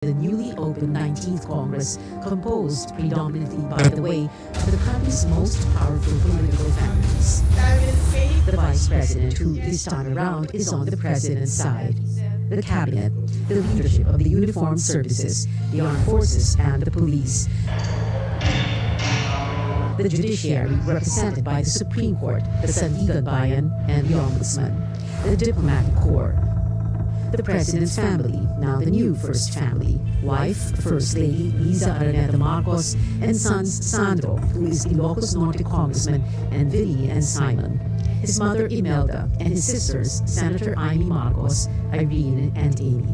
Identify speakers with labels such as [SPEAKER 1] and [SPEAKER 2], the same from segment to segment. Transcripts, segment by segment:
[SPEAKER 1] the newly opened 19th Congress, composed predominantly, by the way, of the country's most powerful political families. The Vice President, who this time around is on the President's side. The Cabinet, the leadership of the uniformed services, the armed forces, and the police. The judiciary, represented by the Supreme Court, the Sandigan Bayan, and the Ombudsman. The diplomatic corps. The President's family, now the new First Family, wife, First Lady Liza Araneta Marcos, and sons Sandro, who is Ilocos Norte Congressman, and Vinny and Simon. His mother Imelda, and his sisters Senator Amy Marcos, Irene, and Amy.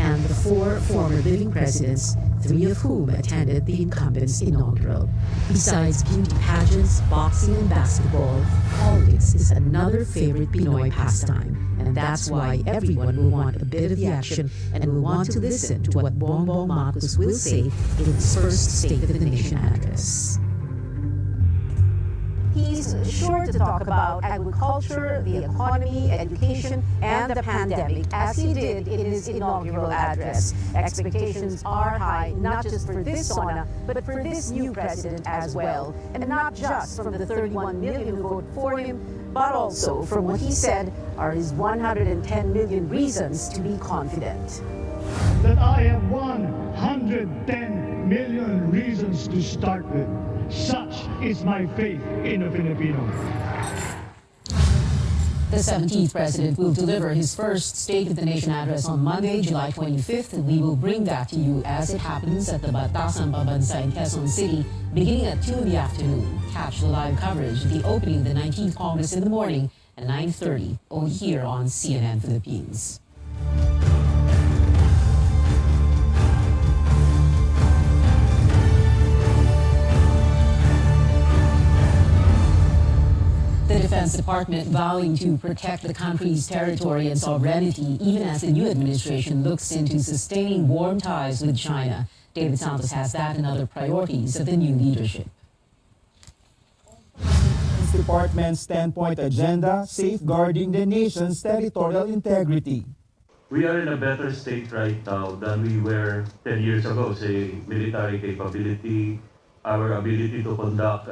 [SPEAKER 1] And the four former living presidents, three of whom attended the incumbent's inaugural. Besides beauty pageants, boxing, and basketball, politics is another favorite Pinoy pastime. And that's why everyone will want a bit of the action and will want to listen to what Bongbong Marcos will say in his first State of the Nation address.
[SPEAKER 2] He's sure to talk about agriculture, the economy, education, and the pandemic, as he did in his inaugural address. Expectations are high, not just for this SONA, but for this new president as well. And not just from the 31 million who vote for him, but also from what he said are his 110 million reasons to be confident.
[SPEAKER 3] That I have 110 million reasons to start with. Such is my faith in a Filipino.
[SPEAKER 4] The 17th President will deliver his first State of the Nation address on Monday, July 25th. We will bring that to you as it happens at the Batasan Pambansa in Quezon City, beginning at 2 in the afternoon. Catch the live coverage of the opening of the 19th Congress in the morning at 9:30, only here on CNN Philippines. The Defense Department vowing to protect the country's territory and sovereignty even as the new administration looks into sustaining warm ties with China. David Santos has that and other priorities of the new leadership.
[SPEAKER 5] Defense Department's 10-point agenda, safeguarding the nation's territorial integrity.
[SPEAKER 6] We are in a better state right now than we were 10 years ago, say military capability, our ability to conduct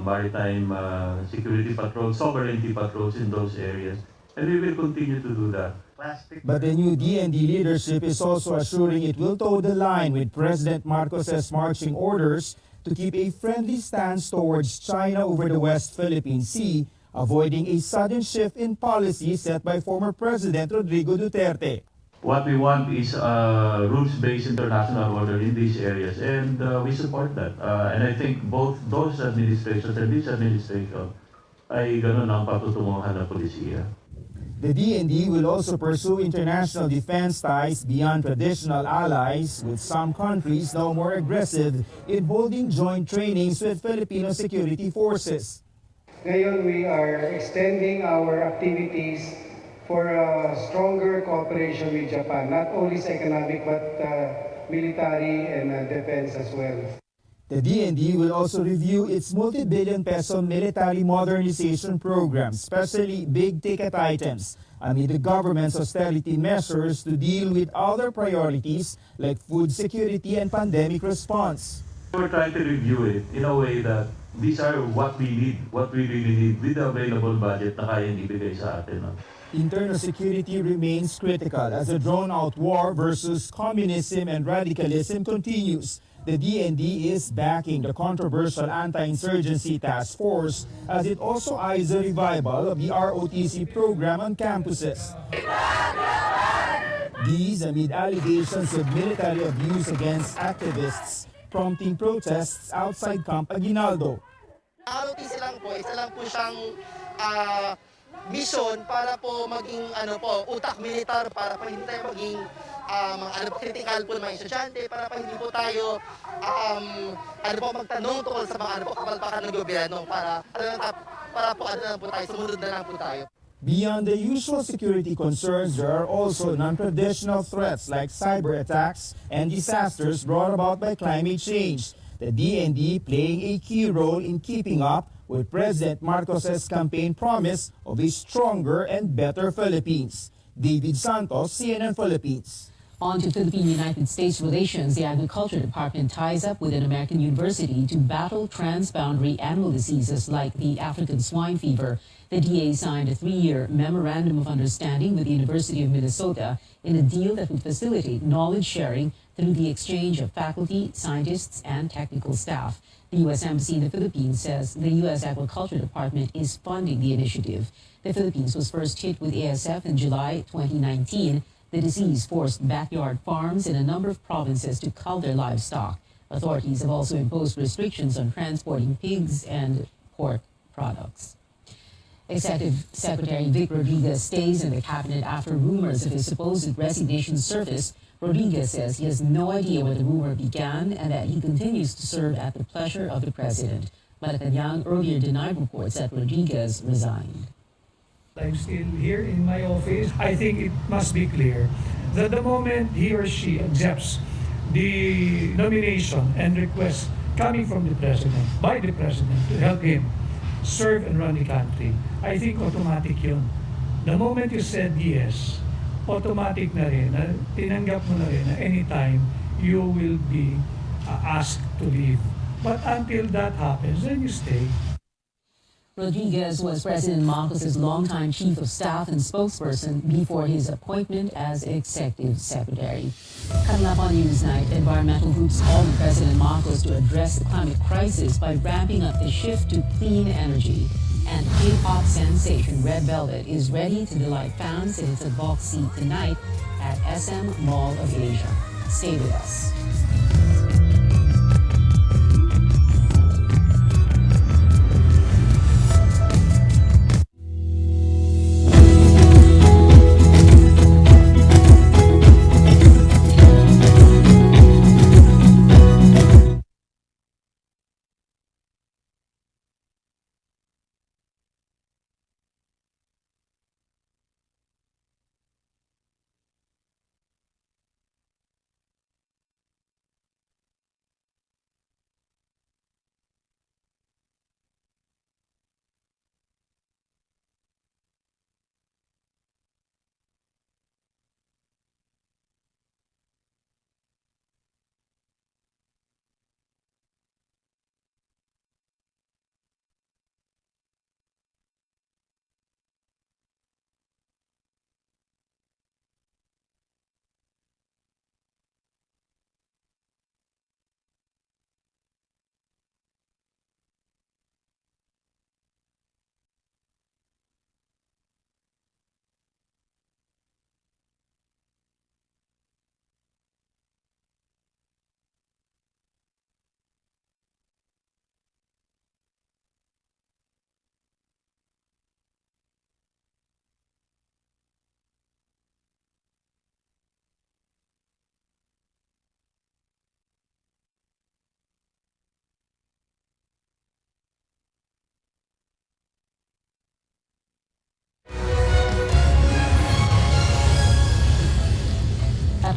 [SPEAKER 6] maritime security patrols, sovereignty patrols in those areas. And we will continue to do that.
[SPEAKER 5] But the new DND leadership is also assuring it will toe the line with President Marcos's marching orders to keep a friendly stance towards China over the West Philippine Sea, avoiding a sudden shift in policy set by former President Rodrigo Duterte.
[SPEAKER 6] What we want is a rules-based international order in these areas, and we support that. And I think both those administrations and this administration ay gano'n ang patutunguhan ng polisiya.
[SPEAKER 5] The DND will also pursue international defense ties beyond traditional allies, with some countries now more aggressive in holding joint trainings with Filipino security forces.
[SPEAKER 7] Ngayon, we are extending our activities for stronger cooperation with Japan, not only sa economic but military and defense as well.
[SPEAKER 5] The DND will also review its multi-billion peso military modernization program, especially big-ticket items, amid the government's austerity measures to deal with other priorities like food security and pandemic response.
[SPEAKER 6] We're trying to review it in a way that these are what we need, what we really need with the available budget na kayang ibigay sa atin.
[SPEAKER 5] Internal security remains critical as the drawn-out war versus communism and radicalism continues. The DND is backing the controversial anti-insurgency task force as it also eyes a revival of the ROTC program on campuses. These amid allegations of military abuse against activists, prompting protests outside Camp Aguinaldo.
[SPEAKER 8] ROTC lang po, isa lang po siyang mission para po maging utak militar, para po hindi tayo maging critical po ng mga estudyante, para po hindi po tayo magtanong tungkol sa mga kapalpakan ng gobyerno, para po tayo, sumunod na lang po tayo.
[SPEAKER 5] Beyond the usual security concerns, there are also non-traditional threats like cyber attacks and disasters brought about by climate change. The DND playing a key role in keeping up with President Marcos's campaign promise of a stronger and better Philippines. David Santos, CNN Philippines.
[SPEAKER 4] On to Philippine-United States relations, the Agriculture Department ties up with an American university to battle transboundary animal diseases like the African swine fever. The DA signed a 3-year memorandum of understanding with the University of Minnesota in a deal that would facilitate knowledge sharing through the exchange of faculty, scientists, and technical staff. The U.S. Embassy in the Philippines says the U.S. Agriculture Department is funding the initiative. The Philippines was first hit with ASF in July 2019. The disease forced backyard farms in a number of provinces to cull their livestock. Authorities have also imposed restrictions on transporting pigs and pork products. Executive Secretary Vic Rodriguez stays in the cabinet after rumors of his supposed resignation surfaced. Rodriguez says he has no idea where the rumor began and that he continues to serve at the pleasure of the president. Malacanang earlier denied reports that Rodriguez resigned.
[SPEAKER 9] I'm still here in my office. I think it must be clear that the moment he or she accepts the nomination and request coming from the president, by the president, to help him serve and run the country, I think automatic yun. The moment you said yes, automatic na rin, tinanggap mo na rin na anytime you will be asked to leave. But until that happens, then you stay.
[SPEAKER 4] Rodriguez was President Marcos's longtime chief of staff and spokesperson before his appointment as executive secretary. Coming up on Newsnight, environmental groups called on President Marcos to address the climate crisis by ramping up the shift to clean energy. And K-pop sensation Red Velvet is ready to delight fans in its box seat tonight at SM Mall of Asia. Stay with us.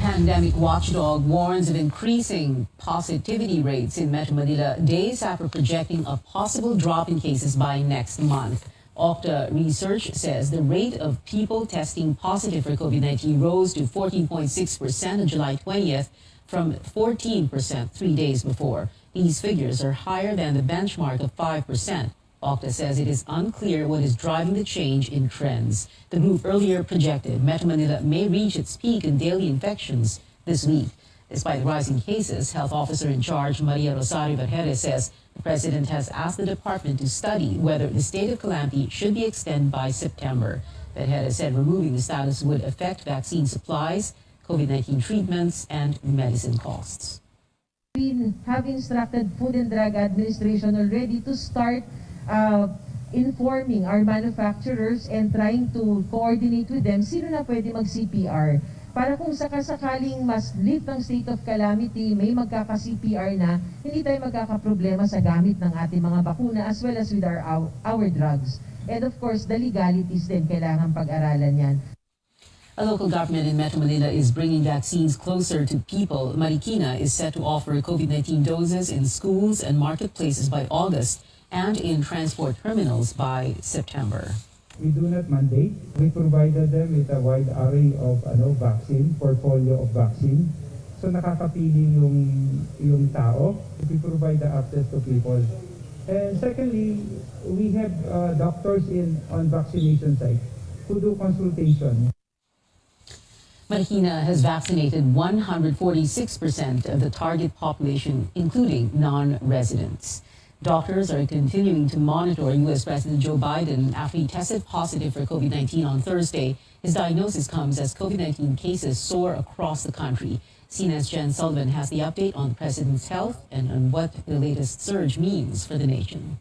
[SPEAKER 4] Pandemic watchdog warns of increasing positivity rates in Metro Manila days after projecting a possible drop in cases by next month. Okta research says the rate of people testing positive for COVID-19 rose to 14.6% on July 20th from 14% 3 days before. These figures are higher than the benchmark of 5%. Okta says it is unclear what is driving the change in trends. The group earlier projected Metro Manila may reach its peak in daily infections this week. Despite rising cases, Health Officer in charge Maria Rosario Vergeres says the president has asked the department to study whether the state of calamity should be extended by September. Vergeres said removing the status would affect vaccine supplies, COVID-19 treatments, and medicine costs.
[SPEAKER 10] We have instructed Food and Drug Administration already to start informing our manufacturers and trying to coordinate with them sino na pwede mag-CPR. Para kung sakasakaling mas lift ang state of calamity, may magkaka-CPR na, hindi tayo magkakaproblema sa gamit ng ating mga bakuna as well as with our drugs. And of course, the legalities din kailangan pag-aralan yan.
[SPEAKER 4] A local government in Metro Manila is bringing vaccines closer to people. Marikina is set to offer COVID-19 doses in schools and marketplaces by August and in transport terminals by September.
[SPEAKER 11] We do not mandate. We provided them with a wide array of vaccine, portfolio of vaccine. So nakakapili yung tao. We provide the access to people. And secondly, we have doctors on vaccination site who do consultation.
[SPEAKER 4] Marikina has vaccinated 146% of the target population, including non-residents. Doctors are continuing to monitor U.S. President Joe Biden after he tested positive for COVID-19 on Thursday. His diagnosis comes as COVID-19 cases soar across the country. CNN's Jen Sullivan has the update on the president's health and on what the latest surge means for the nation.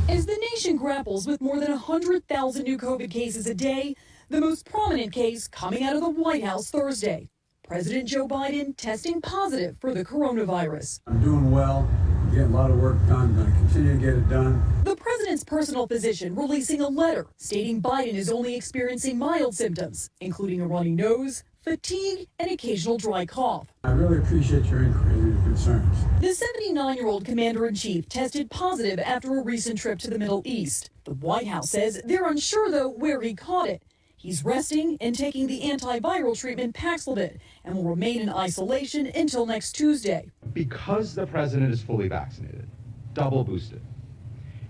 [SPEAKER 12] As the nation grapples with more than 100,000 new COVID cases a day, the most prominent case coming out of the White House Thursday. President Joe Biden testing positive for the coronavirus.
[SPEAKER 13] I'm doing well, getting a lot of work done, I'm going to continue to get it done.
[SPEAKER 12] The president's personal physician releasing a letter stating Biden is only experiencing mild symptoms, including a runny nose, fatigue, and occasional dry cough.
[SPEAKER 13] I really appreciate your inquiry and your concerns.
[SPEAKER 12] The 79-year-old commander-in-chief tested positive after a recent trip to the Middle East. The White House says they're unsure, though, where he caught it. He's resting and taking the antiviral treatment Paxlovid and will remain in isolation until next Tuesday.
[SPEAKER 14] Because the president is fully vaccinated, double boosted,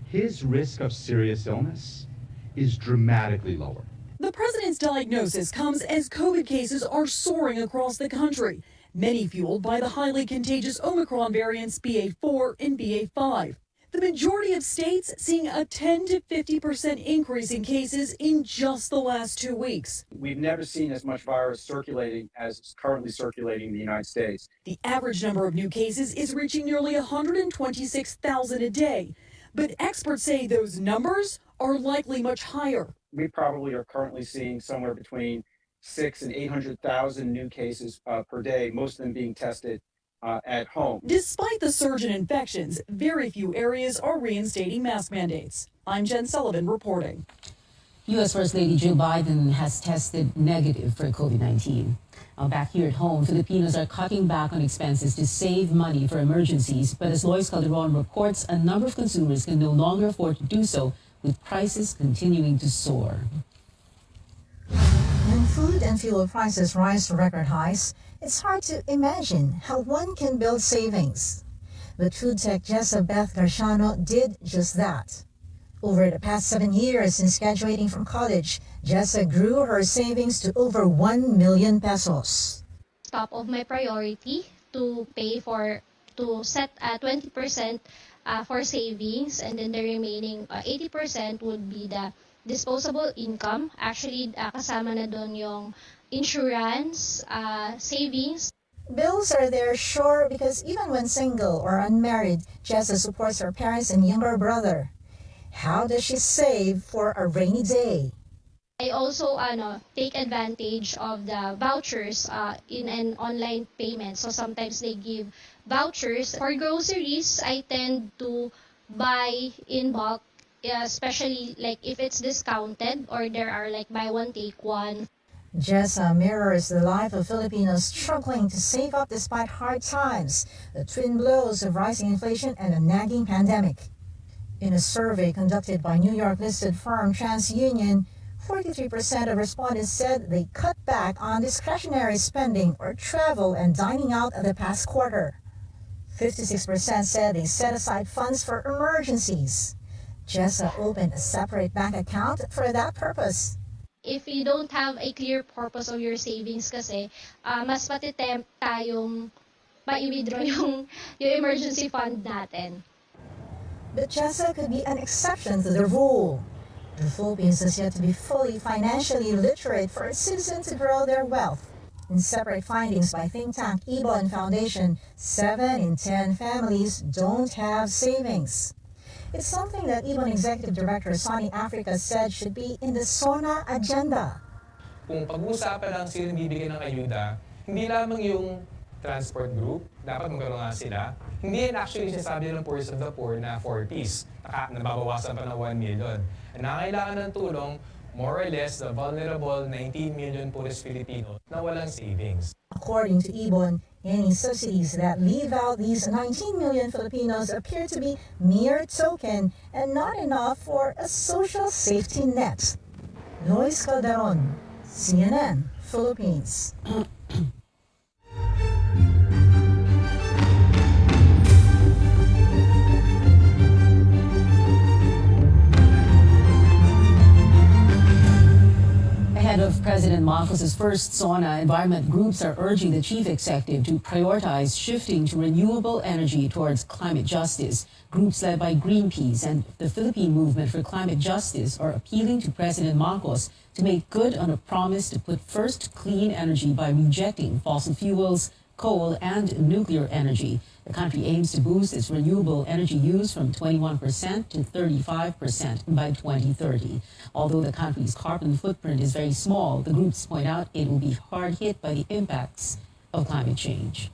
[SPEAKER 14] his risk of serious illness is dramatically lower.
[SPEAKER 12] The president's diagnosis comes as COVID cases are soaring across the country, many fueled by the highly contagious Omicron variants BA4 and BA5. The majority of states seeing a 10 to 50% increase in cases in just the last 2 weeks.
[SPEAKER 15] We've never seen as much virus circulating as is currently circulating in the United States.
[SPEAKER 12] The average number of new cases is reaching nearly 126,000 a day, but experts say those numbers are likely much higher.
[SPEAKER 15] We probably are currently seeing somewhere between 600,000 and 800,000 new cases per day, most of them being tested at home.
[SPEAKER 12] Despite the surge in infections, very few areas are reinstating mask mandates. I'm Jen Sullivan reporting.
[SPEAKER 4] U.S. First Lady Jill Biden has tested negative for COVID-19. Back here at home, Filipinos are cutting back on expenses to save money for emergencies, but as Lois Calderon reports, a number of consumers can no longer afford to do so, with prices continuing to soar.
[SPEAKER 16] When food and fuel prices rise to record highs, it's hard to imagine how one can build savings. But food tech Jessa Beth Garciano did just that. Over the past 7 years since graduating from college, Jessa grew her savings to over 1 million pesos.
[SPEAKER 17] Top of my priority to set 20% for savings, and then the remaining 80% would be the disposable income. Actually, kasama na doon yung insurance, savings.
[SPEAKER 16] Bills are there, sure, because even when single or unmarried, Jessa supports her parents and younger brother. How does she save for a rainy day?
[SPEAKER 17] I also take advantage of the vouchers in an online payment. So sometimes they give vouchers. For groceries, I tend to buy in bulk, especially like if it's discounted or there are like buy one take one.
[SPEAKER 16] Jessa mirrors the life of Filipinos struggling to save up despite hard times, the twin blows of rising inflation and a nagging pandemic. In a survey conducted by New York-listed firm TransUnion, 43% of respondents said they cut back on discretionary spending or travel and dining out the past quarter. 56% said they set aside funds for emergencies. Jessa opened a separate bank account for that purpose.
[SPEAKER 17] If you don't have a clear purpose of your savings kasi, mas matitempt tayong ma-withdraw yung emergency fund natin.
[SPEAKER 16] But Jessa could be an exception to the rule. The Philippines has yet to be fully financially literate for its citizens to grow their wealth. In separate findings by think tank Ibon Foundation, 7 in 10 families don't have savings. It's something that Ibon Executive Director Sonny Africa said should be in the SONA agenda.
[SPEAKER 18] Kung pag-uusapan lang sila bibigyan ng ayuda, hindi lamang yung transport group, dapat magkaroon nga sila. Hindi yan actually sinasabi ng Poorest of the Poor na 4Ps, nababawasan pa ng 1 million. Nangailangan ng tulong, more or less, the vulnerable 19 million poorest Filipinos na walang savings.
[SPEAKER 16] According to Ibon, Any subsidies that leave out these 19 million Filipinos appear to be mere token and not enough for a social safety net. Lois Calderon, CNN, Philippines.
[SPEAKER 4] Ahead of President Marcos's first SONA, environment groups are urging the chief executive to prioritize shifting to renewable energy towards climate justice. Groups led by Greenpeace and the Philippine Movement for Climate Justice are appealing to President Marcos to make good on a promise to put first clean energy by rejecting fossil fuels, coal, and nuclear energy. The country aims to boost its renewable energy use from 21% to 35% by 2030. Although the country's carbon footprint is very small, the groups point out it will be hard hit by the impacts of climate change.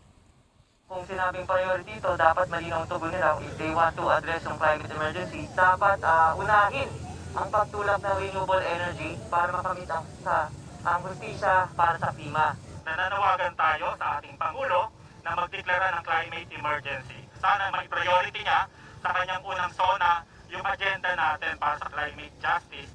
[SPEAKER 19] Kung sinabing priority ito, dapat malinaw tugon nila. If they want to address yung climate emergency, dapat unahin ang pagtulak ng renewable energy para makamit ang hustisya para sa klima. Nananawagan tayo sa ating Pangulo na magdeklara ng climate emergency. Sana may priority niya sa kanyang unang SONA yung agenda natin para sa climate justice.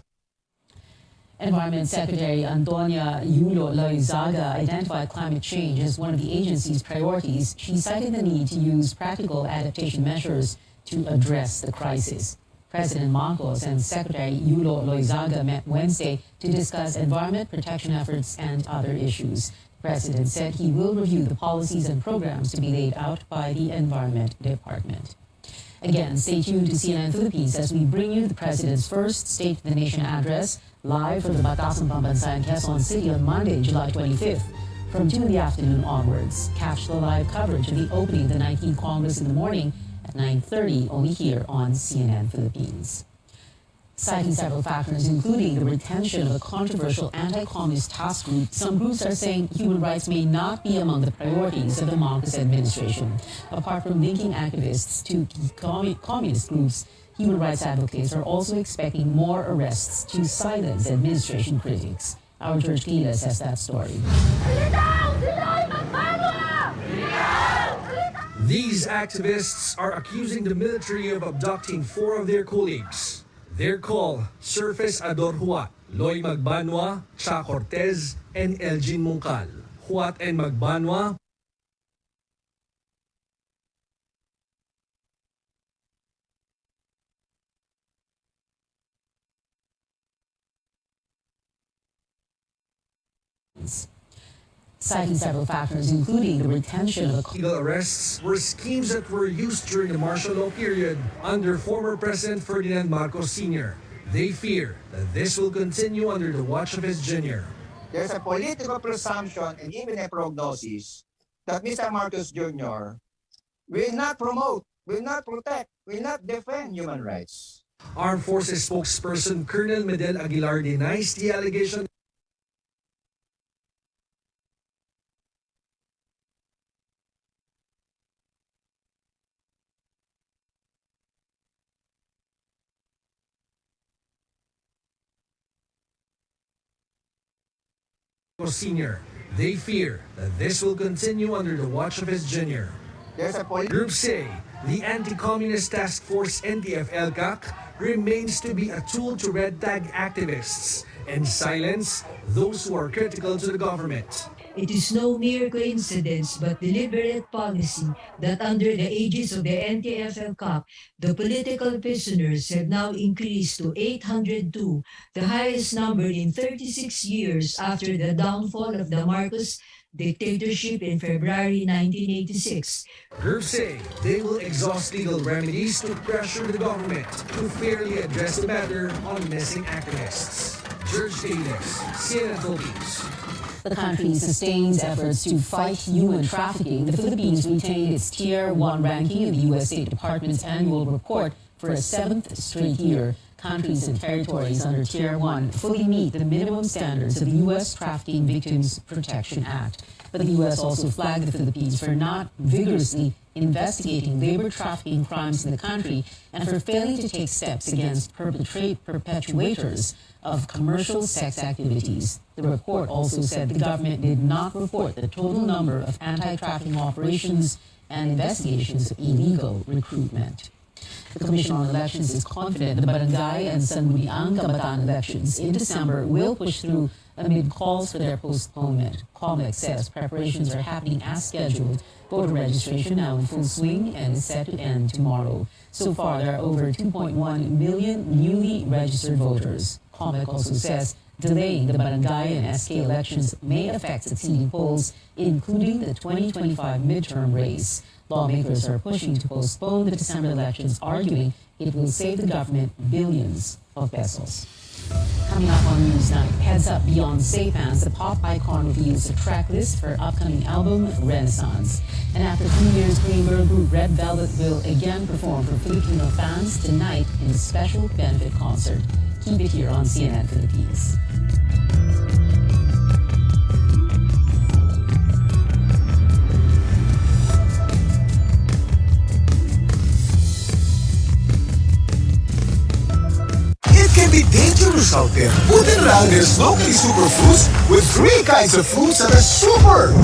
[SPEAKER 4] Environment Secretary Antonia Yulo Loizaga identified climate change as one of the agency's priorities. She cited the need to use practical adaptation measures to address the crisis. President Marcos and Secretary Yulo Loizaga met Wednesday to discuss environment protection efforts and other issues. The President said he will review the policies and programs to be laid out by the Environment Department. Again, stay tuned to CNN Philippines as we bring you the President's first State of the Nation address live from the Batasan Pambansayan, Quezon City on Monday, July 25th from 2 in the afternoon onwards. Catch the live coverage of the opening of the 19th Congress in the morning at 9:30 only here on CNN Philippines. Citing several factors, including the retention of a controversial anti-communist task group, some groups are saying human rights may not be among the priorities of the Marcos administration. Apart from linking activists to communist groups, human rights advocates are also expecting more arrests to silence administration critics. Our George Quiles has that story.
[SPEAKER 20] These activists are accusing the military of abducting 4 of their colleagues. They're called Surface Ador Huat, Loy Magbanwa, Cha Cortez, and Elgin Mungkal. Huat and Magbanwa
[SPEAKER 4] citing several factors, including the retention of
[SPEAKER 20] illegal arrests were schemes that were used during the martial law period under former President Ferdinand Marcos Sr. They fear that this will continue under the watch of his junior.
[SPEAKER 21] There's a political presumption and even a prognosis that Mr. Marcos Jr. will not promote, will not protect, will not defend human rights.
[SPEAKER 20] Armed Forces spokesperson Colonel Medel Aguilar denies the allegation. Senior. They fear that this will continue under the watch of his junior. Groups say the Anti-Communist Task Force NTF-ELCAC remains to be a tool to red tag activists and silence those who are critical to the government.
[SPEAKER 22] It is no mere coincidence but deliberate policy that under the aegis of the NTF-ELCAC, the political prisoners have now increased to 802, the highest number in 36 years after the downfall of the Marcos dictatorship in February 1986.
[SPEAKER 20] Groups say they will exhaust legal remedies to pressure the government to fairly address the matter on missing activists. George Davis, CNN Philippines.
[SPEAKER 4] The country sustains efforts to fight human trafficking. The Philippines retained its Tier 1 ranking in the U.S. State Department's annual report For a 7th straight year, countries and territories under Tier 1 fully meet the minimum standards of the U.S. Trafficking Victims Protection Act. But the U.S. also flagged the Philippines for not vigorously investigating labor trafficking crimes in the country and for failing to take steps against perpetuators of commercial sex activities. The report also said the government did not report the total number of anti-trafficking operations and investigations of illegal recruitment. The Commission on Elections is confident the Barangay and Sangguniang Kabataan elections in December will push through amid calls for their postponement. COMELEC says preparations are happening as scheduled. Voter registration now in full swing and is set to end tomorrow. So far, there are over 2.1 million newly registered voters. COMELEC also says delaying the barangay and SK elections may affect succeeding polls, including the 2025 midterm race. Lawmakers are pushing to postpone the December elections, arguing it will save the government billions of pesos. Coming up on Newsnight, heads up Beyonce fans, the pop icon reveals a track list for upcoming album Renaissance. And after 3 years, Green girl group Red Velvet will again perform for Filipino fans tonight in a special benefit concert. Keep it here on CNN Philippines.
[SPEAKER 1] Can be dangerous out there. Buti na lang there's locally superfoods with 3 kinds of foods that are super.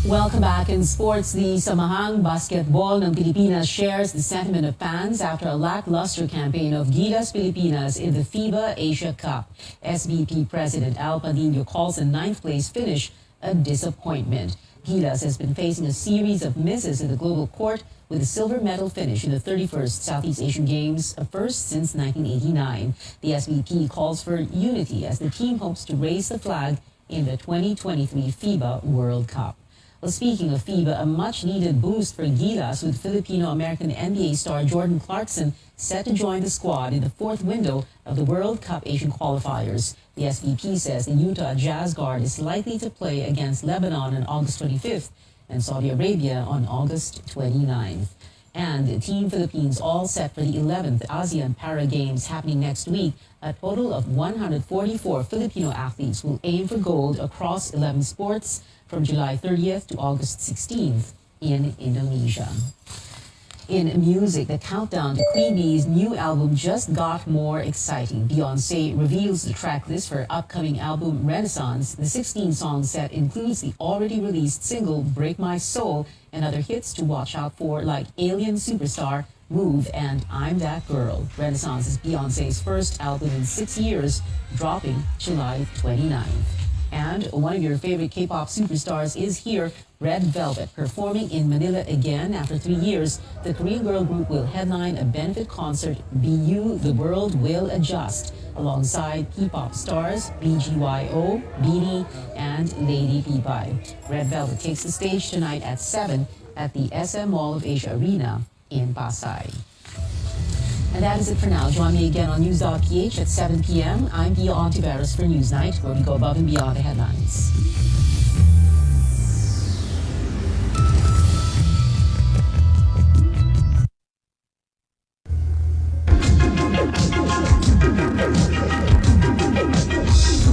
[SPEAKER 4] Welcome back in sports. The Samahang Basketball ng Pilipinas shares the sentiment of fans after a lackluster campaign of Gilas Pilipinas in the FIBA Asia Cup. SBP President Al Padillo calls the 9th place finish a disappointment. Gilas has been facing a series of misses in the global court with a silver medal finish in the 31st Southeast Asian Games, a first since 1989. The SBP calls for unity as the team hopes to raise the flag in the 2023 FIBA World Cup. Well, speaking of FIBA, a much-needed boost for Gilas with Filipino-American NBA star Jordan Clarkson set to join the squad in the 4th window of the World Cup Asian qualifiers. The SBP says the Utah Jazz guard is likely to play against Lebanon on August 25th and Saudi Arabia on August 29th. And Team Philippines all set for the 11th ASEAN Para Games happening next week. A total of 144 Filipino athletes will aim for gold across 11 sports from July 30th to August 16th in Indonesia. In music, the countdown to Queen Bee's new album just got more exciting. Beyoncé reveals the track list for her upcoming album Renaissance. The 16-song set includes the already released single Break My Soul and other hits to watch out for like Alien Superstar, Move, and I'm That Girl. Renaissance is Beyoncé's first album in 6 years, dropping July 29th. And one of your favorite K-pop superstars is here, Red Velvet, performing in Manila again after 3 years. The Korean girl group will headline a benefit concert, Be You, The World Will Adjust, alongside K-pop stars BGYO, BD, and Lady P5. Red Velvet takes the stage tonight at 7 at the SM Mall of Asia Arena in Pasay. And that is it for now. Join me again on News.ph at 7 p.m. I'm Pia Ontiveros for Newsnight, where we go above and beyond the headlines.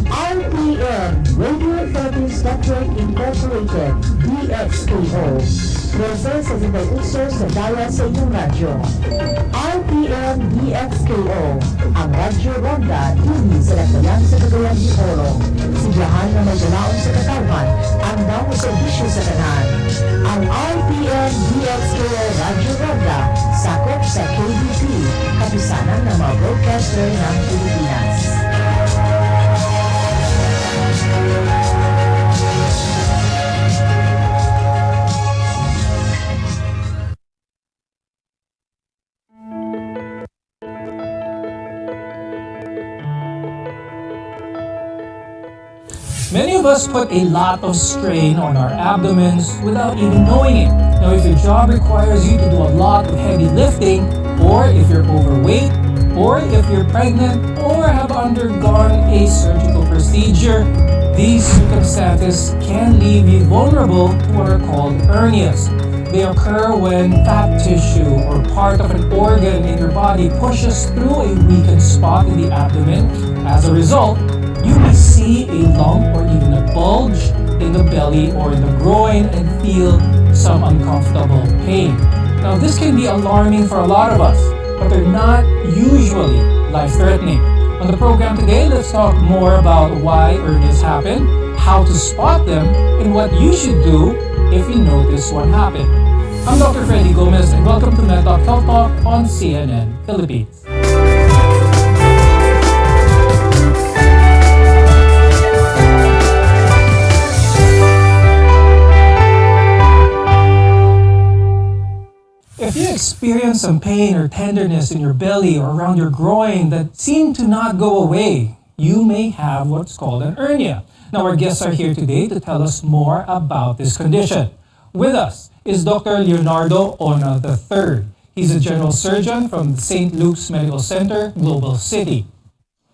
[SPEAKER 2] RPN, Radio Philippines Network Incorporated, DXKO. Process sa uso sa daya sa inyong radyo. RPN DXKO, ang Radyo Ronda, dili sa latayan sa Cagayan de Oro. Sigahan na may dalaon sa katawan, ang daw serbisyo sa kanan. Ang RPN DXKO Radyo Ronda, sakop sa KBP, kapisanan ng mga broadcaster ng Pilipinas.
[SPEAKER 3] Many of us put a lot of strain on our abdomens without even knowing it. Now, if your job requires you to do a lot of heavy lifting, or if you're overweight, or if you're pregnant, or have undergone a surgical procedure, these circumstances can leave you vulnerable to what are called hernias. They occur when fat tissue or part of an organ in your body pushes through a weakened spot in the abdomen. As a result, you may see a lump or even a bulge in the belly or in the groin and feel some uncomfortable pain. Now, this can be alarming for a lot of us, but they're not usually life-threatening. On the program today, let's talk more about why hernias happen, how to spot them, and what you should do if you notice one happen. I'm Dr. Freddy Gomez, and welcome to MedTalk Health Talk on CNN Philippines. If you experience some pain or tenderness in your belly or around your groin that seem to not go away, you may have what's called an hernia. Now, our guests are here today to tell us more about this condition. With us is Dr. Leonardo Ona III. He's a general surgeon from St. Luke's Medical Center, Global City.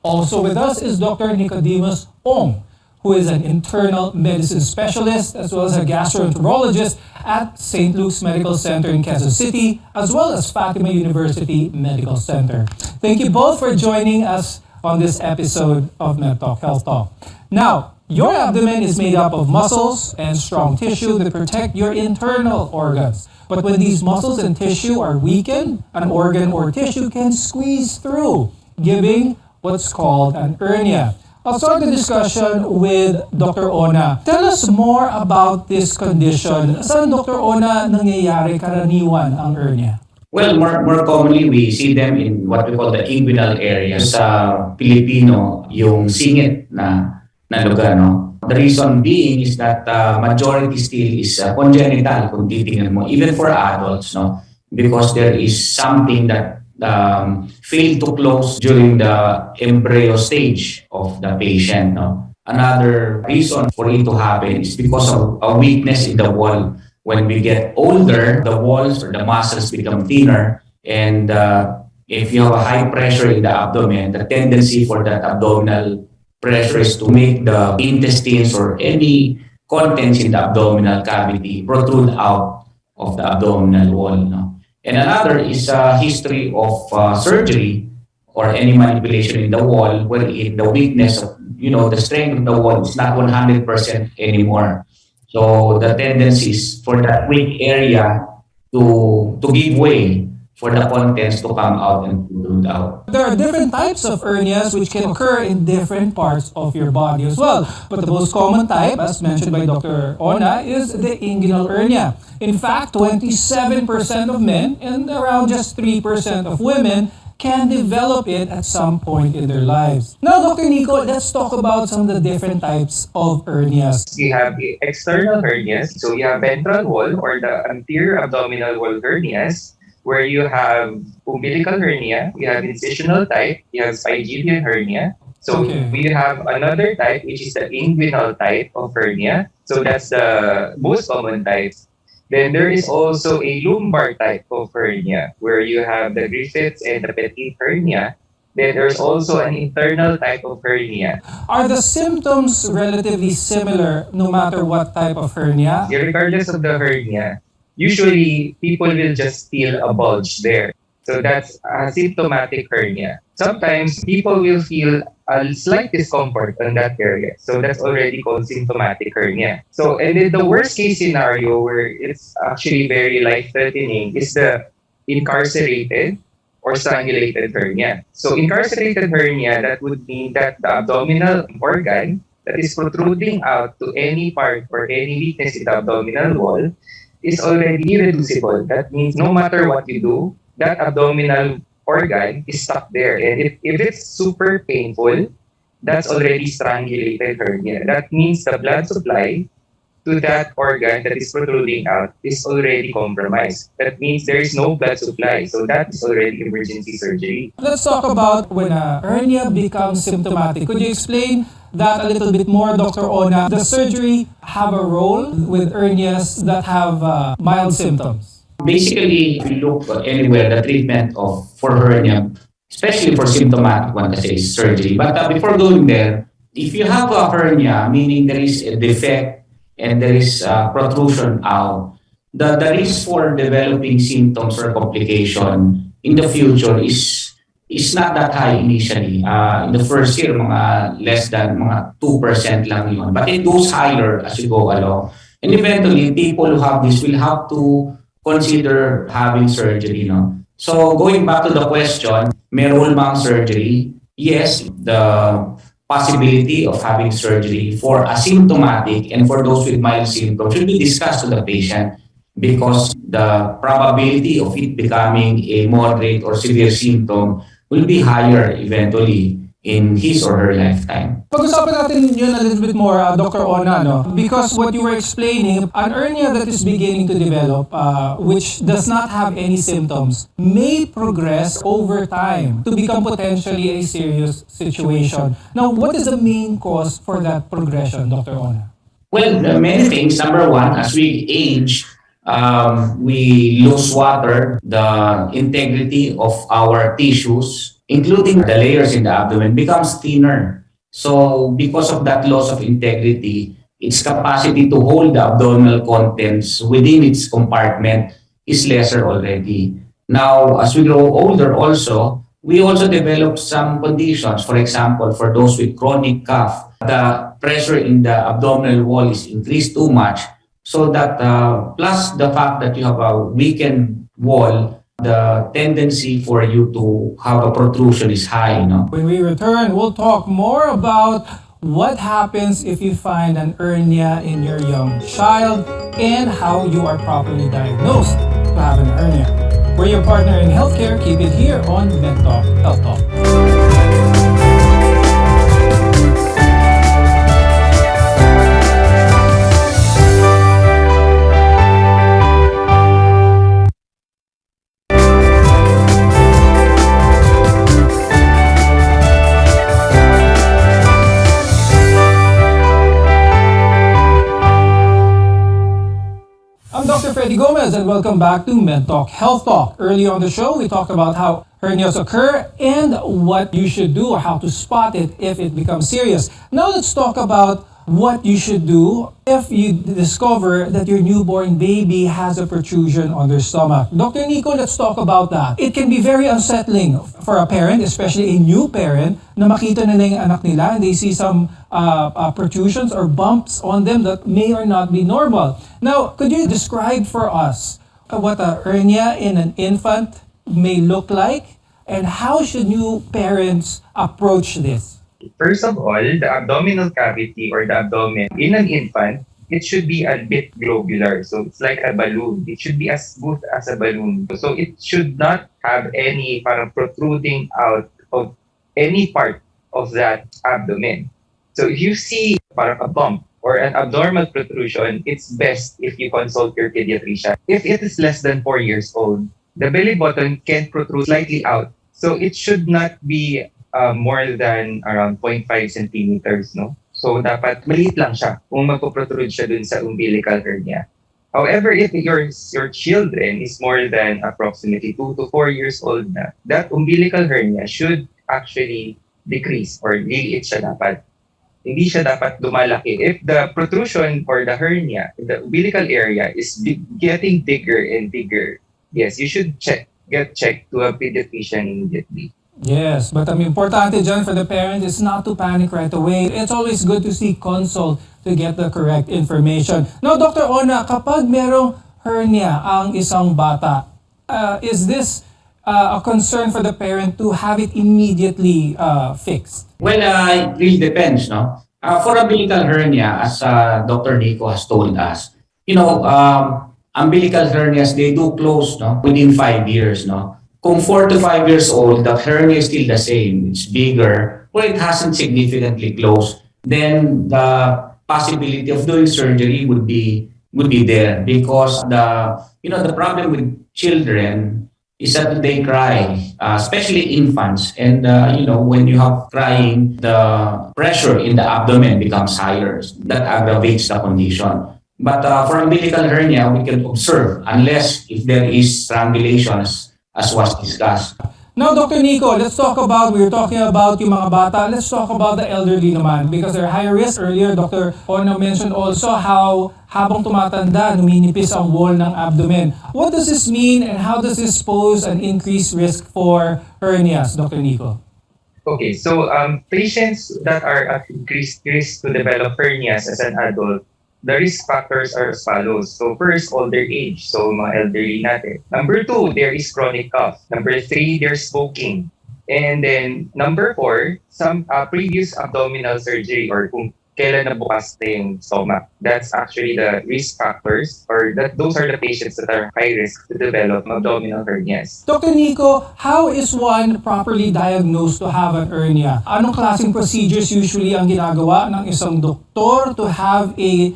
[SPEAKER 3] Also with us is Dr. Nicodemus Ong, who is an internal medicine specialist as well as a gastroenterologist at St. Luke's Medical Center in Quezon City, as well as Fatima University Medical Center. Thank you both for joining us on this episode of MedTalk Health Talk. Now, your abdomen is made up of muscles and strong tissue that protect your internal organs. But when these muscles and tissue are weakened, an organ or tissue can squeeze through, giving what's called an hernia. I'll start the discussion with Dr. Ona. Tell us more about this condition. Saan, Dr. Ona, nangyayari karaniwan ang hernia?
[SPEAKER 23] Well, more commonly, we see them in what we call the inguinal area. Sa Pilipino, yung singit na lugar, no? The reason being is that majority still is congenital, kung titingnan mo, even for adults, no? Because there is something that failed to close during the embryo stage of the patient. No? Another reason for it to happen is because of a weakness in the wall. When we get older, the walls or the muscles become thinner, and if you have a high pressure in the abdomen, the tendency for that abdominal pressure is to make the intestines or any contents in the abdominal cavity protrude out of the abdominal wall. No? And another is a history of surgery or any manipulation in the wall where the weakness of, the strength of the wall is not 100% anymore. So the tendency is for that weak area to give way for the contents to come out and protrude out.
[SPEAKER 3] There are different types of hernias which can occur in different parts of your body as well. But the most common type, as mentioned by Dr. Ona, is the inguinal hernia. In fact, 27% of men and around just 3% of women can develop it at some point in their lives. Now, Dr. Nico, let's talk about some of the different types of hernias.
[SPEAKER 6] We have the external hernias. So we have ventral wall or the anterior abdominal wall hernias, where you have umbilical hernia, you have incisional type, you have pygidian hernia. So we have another type, which is the inguinal type of hernia. So that's the most common type. Then there is also a lumbar type of hernia, where you have the Griffiths and the Petit hernia. Then there's also an internal type of hernia.
[SPEAKER 3] Are the symptoms relatively similar no matter what type of hernia?
[SPEAKER 6] Regardless of the hernia, usually people will just feel a bulge there. So that's a symptomatic hernia. Sometimes people will feel a slight discomfort on that area. So that's already called symptomatic hernia. So, and then the worst case scenario where it's actually very life-threatening is the incarcerated or strangulated hernia. So incarcerated hernia, that would mean that the abdominal organ that is protruding out to any part or any weakness in the abdominal wall is already irreducible. That means no matter what you do, that abdominal organ is stuck there. And if it's super painful, that's already strangulated hernia. That means the blood supply to that organ that is protruding out is already compromised. That means there is no blood supply. So that is already emergency surgery.
[SPEAKER 3] Let's talk about when a hernia becomes symptomatic. Could you explain that a little bit more, Dr. Ona? Does surgery have a role with hernias that have mild symptoms?
[SPEAKER 23] Basically, if you look anywhere, the treatment for hernia, especially for symptomatic one, kasi is surgery. But before going there, if you have a hernia, meaning there is a defect and there is a protrusion out, the risk for developing symptoms or complication in the future is not that high initially. In the first year, mga less than mga 2% lang yun. But it goes higher as you go along. And eventually, people who have this will have to consider having surgery, no? So going back to the question, may role bang surgery? Yes, the possibility of having surgery for asymptomatic and for those with mild symptoms should be discussed to the patient, because the probability of it becoming a moderate or severe symptom will be higher eventually in his or her lifetime.
[SPEAKER 3] Pag-usapan natin yun a little bit more, Dr. Ona, no? Because what you were explaining, an hernia that is beginning to develop, which does not have any symptoms, may progress over time to become potentially a serious situation. Now, what is the main cause for that progression, Dr. Ona?
[SPEAKER 23] Well, many things. Number one, as we age, we lose water, the integrity of our tissues, including the layers in the abdomen, becomes thinner. So because of that loss of integrity, its capacity to hold the abdominal contents within its compartment is lesser already. Now, as we grow older also, we also develop some conditions. For example, for those with chronic cough, the pressure in the abdominal wall is increased too much, so that plus the fact that you have a weakened wall, the tendency for you to have a protrusion is high, no?
[SPEAKER 3] When we return, we'll talk more about what happens if you find an hernia in your young child and how you are properly diagnosed to have an hernia. We're your partner in healthcare. Keep it here on MedTalk Health Talk. Freddy Gomez, and welcome back to MedTalk Health Talk. Earlier on the show, we talked about how hernias occur and what you should do or how to spot it if it becomes serious. Now let's talk about what you should do if you discover that your newborn baby has a protrusion on their stomach. Dr. Nico, let's talk about that. It can be very unsettling for a parent, especially a new parent, na makita nila yung anak nila and they see some protrusions or bumps on them that may or not be normal. Now, could you describe for us what a hernia in an infant may look like and how should new parents approach this?
[SPEAKER 6] First of all, the abdominal cavity or the abdomen in an infant it should be a bit globular. So it's like a balloon. It should be as smooth as a balloon. So it should not have any parang protruding out of any part of that abdomen. So if you see parang a bump or an abnormal protrusion, it's best if you consult your pediatrician. If it is less than 4 years old, the belly button can protrude slightly out. So it should not be more than around 0.5 centimeters, no? So dapat maliit lang siya kung magpo-protrude siya dun sa umbilical hernia. However, if your children is more than approximately 2 to 4 years old na, that umbilical hernia should actually decrease or liliit siya dapat. Hindi siya dapat lumalaki. If the protrusion or the hernia in the umbilical area is getting bigger and bigger, yes, you should get checked to a pediatrician immediately.
[SPEAKER 3] Yes, but importante dyan for the parent is not to panic right away. It's always good to seek consult to get the correct information. Now, Dr. Ona, kapag merong hernia ang isang bata, is this a concern for the parent to have it immediately fixed?
[SPEAKER 23] Well, it really depends, no? For umbilical hernia, as Dr. Nico has told us, umbilical hernias, they do close, no, within 5 years, no? Kung 4 to 5 years old, the hernia is still the same. It's bigger, or it hasn't significantly closed, then the possibility of doing surgery would be there, because the problem with children is that they cry, especially infants, and when you have crying, the pressure in the abdomen becomes higher. That aggravates the condition. But for umbilical hernia, we can observe unless if there is strangulation, as was discussed.
[SPEAKER 3] Now, Dr. Nico, we were talking about yung mga bata, let's talk about the elderly naman because they're higher risk. Earlier, Dr. Ona mentioned also how habang tumatanda, numinipis ang wall ng abdomen. What does this mean and how does this pose an increased risk for hernias, Dr. Nico?
[SPEAKER 6] Okay, so patients that are at increased risk to develop hernias as an adult, the risk factors are as follows. So first, older age. So mga elderly natin. Number 2, there is chronic cough. Number 3, there's smoking. And then number 4, some previous abdominal surgery or kung kailan nabukas na yung stomach. That's actually the risk factors or those are the patients that are high risk to develop abdominal hernias.
[SPEAKER 3] Dr. Nico, how is one properly diagnosed to have an hernia? Anong klaseng procedures usually ang ginagawa ng isang doktor to have a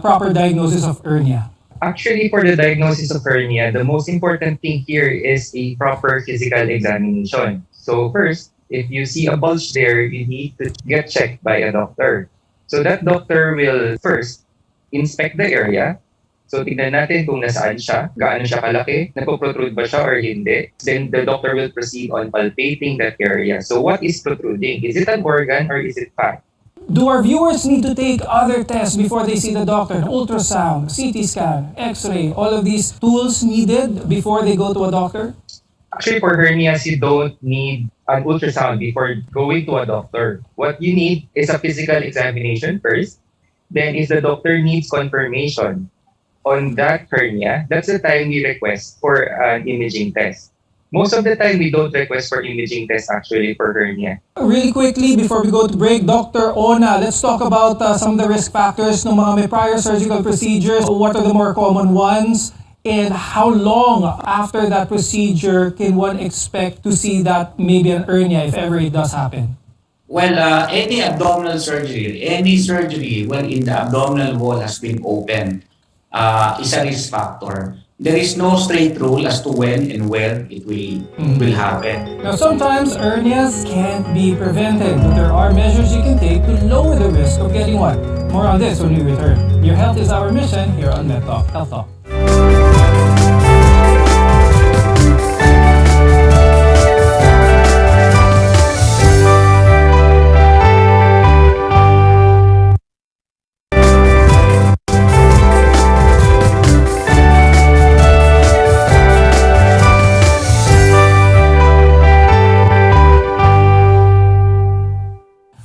[SPEAKER 3] proper diagnosis of hernia?
[SPEAKER 6] Actually, for the diagnosis of hernia, the most important thing here is a proper physical examination. So first, if you see a bulge there, you need to get checked by a doctor. So that doctor will first inspect the area. So tignan natin kung nasaan siya, gaano siya kalaki, nagpo-protrude ba siya or hindi. Then the doctor will proceed on palpating that area. So what is protruding? Is it an organ or is it fat?
[SPEAKER 3] Do our viewers need to take other tests before they see the doctor? An ultrasound, CT scan, X-ray, all of these tools needed before they go to a doctor?
[SPEAKER 6] Actually, for hernias, you don't need an ultrasound before going to a doctor. What you need is a physical examination first. Then if the doctor needs confirmation on that hernia, that's the time we request for an imaging test. Most of the time, we don't request for imaging tests actually for hernia.
[SPEAKER 3] Really quickly, before we go to break, Dr. Ona, let's talk about some of the risk factors ng mga may prior surgical procedures. What are the more common ones? And how long after that procedure can one expect to see that maybe an hernia if ever it does happen?
[SPEAKER 23] Well, any abdominal surgery, any surgery when in the abdominal wall has been opened is a risk factor. There is no straight rule as to when and where it will happen.
[SPEAKER 3] Now, sometimes hernias can't be prevented, but there are measures you can take to lower the risk of getting one. More on this when we return. Your health is our mission here on MedTalk Health Talk.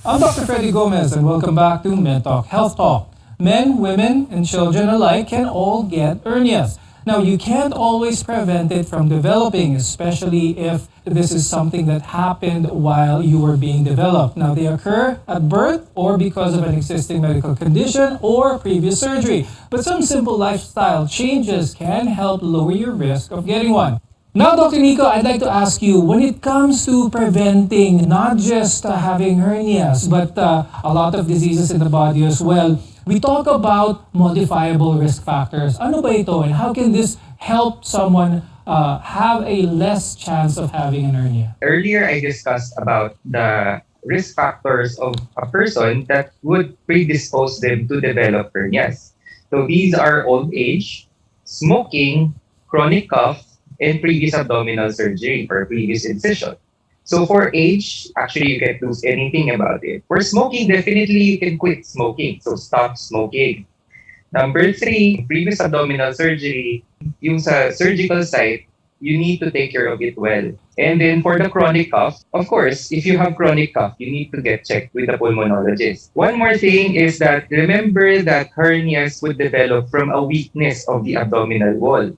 [SPEAKER 3] I'm Dr. Freddy Gomez and welcome back to MedTalk Health Talk. Men, women, and children alike can all get hernias. Now, you can't always prevent it from developing, especially if this is something that happened while you were being developed. Now, they occur at birth or because of an existing medical condition or previous surgery. But some simple lifestyle changes can help lower your risk of getting one. Now, Dr. Nico, I'd like to ask you, when it comes to preventing not just having hernias, but a lot of diseases in the body as well, we talk about modifiable risk factors. Ano ba ito, and how can this help someone have a less chance of having an hernia?
[SPEAKER 6] Earlier, I discussed about the risk factors of a person that would predispose them to develop hernias. So these are old age, smoking, chronic cough, and previous abdominal surgery or previous incision. So for age, actually you can't do anything about it. For smoking, definitely you can quit smoking. So stop smoking. Number 3, previous abdominal surgery, yung sa surgical site, you need to take care of it well. And then for the chronic cough, of course, if you have chronic cough, you need to get checked with a pulmonologist. One more thing is that remember that hernias would develop from a weakness of the abdominal wall.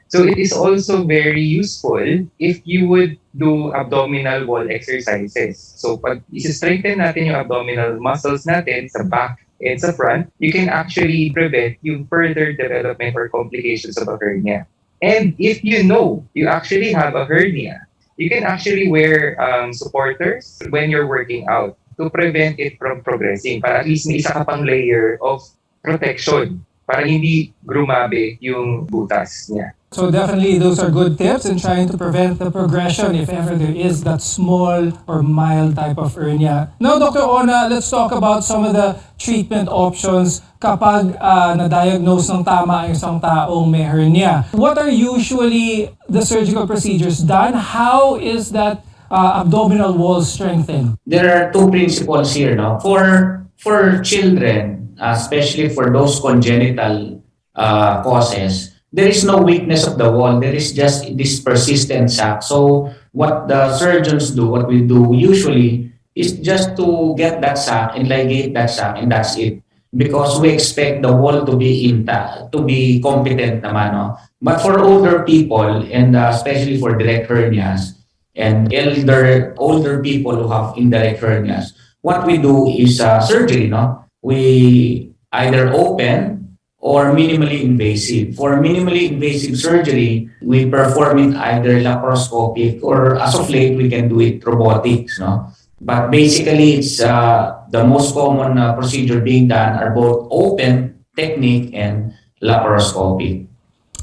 [SPEAKER 6] So it is also very useful if you would do abdominal wall exercises. So pag isi-strengthen natin yung abdominal muscles natin sa back and sa front, you can actually prevent yung further development or complications of a hernia. And if you know you actually have a hernia, you can actually wear supporters when you're working out to prevent it from progressing. Para at least may isa ka pang layer of protection para hindi grumabe yung butas niya.
[SPEAKER 3] So definitely those are good tips in trying to prevent the progression if ever there is that small or mild type of hernia. Now, Dr. Ona, let's talk about some of the treatment options kapag na-diagnose ng tama ang isang taong may hernia. What are usually the surgical procedures done? How is that abdominal wall strengthened?
[SPEAKER 23] There are two principles here, no? For children, especially for those congenital causes, there is no weakness of the wall. There is just this persistent sac. So what the surgeons do, what we do usually, is just to get that sac and ligate that sac, and that's it. Because we expect the wall to be intact, to be competent naman, no? But for older people, and especially for direct hernias, and older people who have indirect hernias, what we do is surgery, no? We either open or minimally invasive. For minimally invasive surgery, we perform it either laparoscopic or as of late, we can do it robotics, no? But basically, it's the most common procedure being done are both open technique and laparoscopic.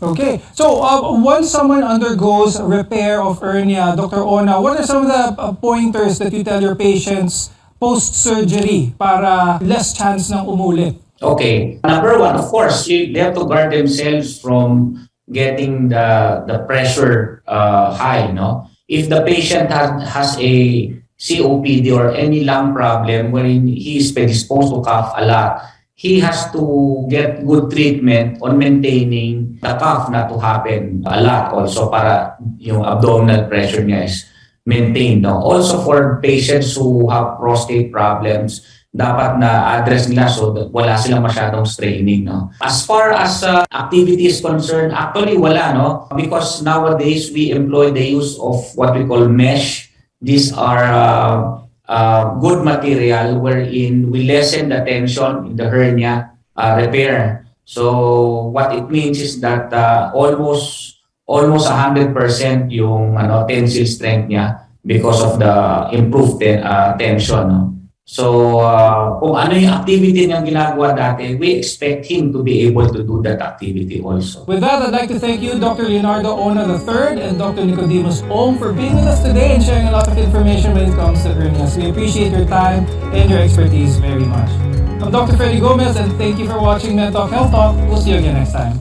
[SPEAKER 3] Okay, so once someone undergoes repair of hernia, Dr. Ona, what are some of the pointers that you tell your patients post-surgery para less chance ng umulit?
[SPEAKER 23] Okay. Number one, of course, they have to guard themselves from getting the pressure high, no? If the patient has a COPD or any lung problem wherein he is predisposed to cough a lot, he has to get good treatment on maintaining the cough not to happen a lot also para yung abdominal pressure niya is maintained, no? Also for patients who have prostate problems, dapat na address nila so wala silang masyadong straining, no? As far as activity is concerned, actually wala, no? Because nowadays we employ the use of what we call mesh. These are good material wherein we lessen the tension in the hernia repair. So what it means is that almost 100% yung tensile strength niya because of the improved tension, no? So, kung ano yung activity niyang ginagawa dati, we expect him to be able to do that activity also.
[SPEAKER 3] With that, I'd like to thank you, Dr. Leonardo Ona III and Dr. Nicodemus Ong for being with us today and sharing a lot of information when it comes to hernias. We appreciate your time and your expertise very much. I'm Dr. Freddy Gomez and thank you for watching MedTalk Health Talk. We'll see you again next time.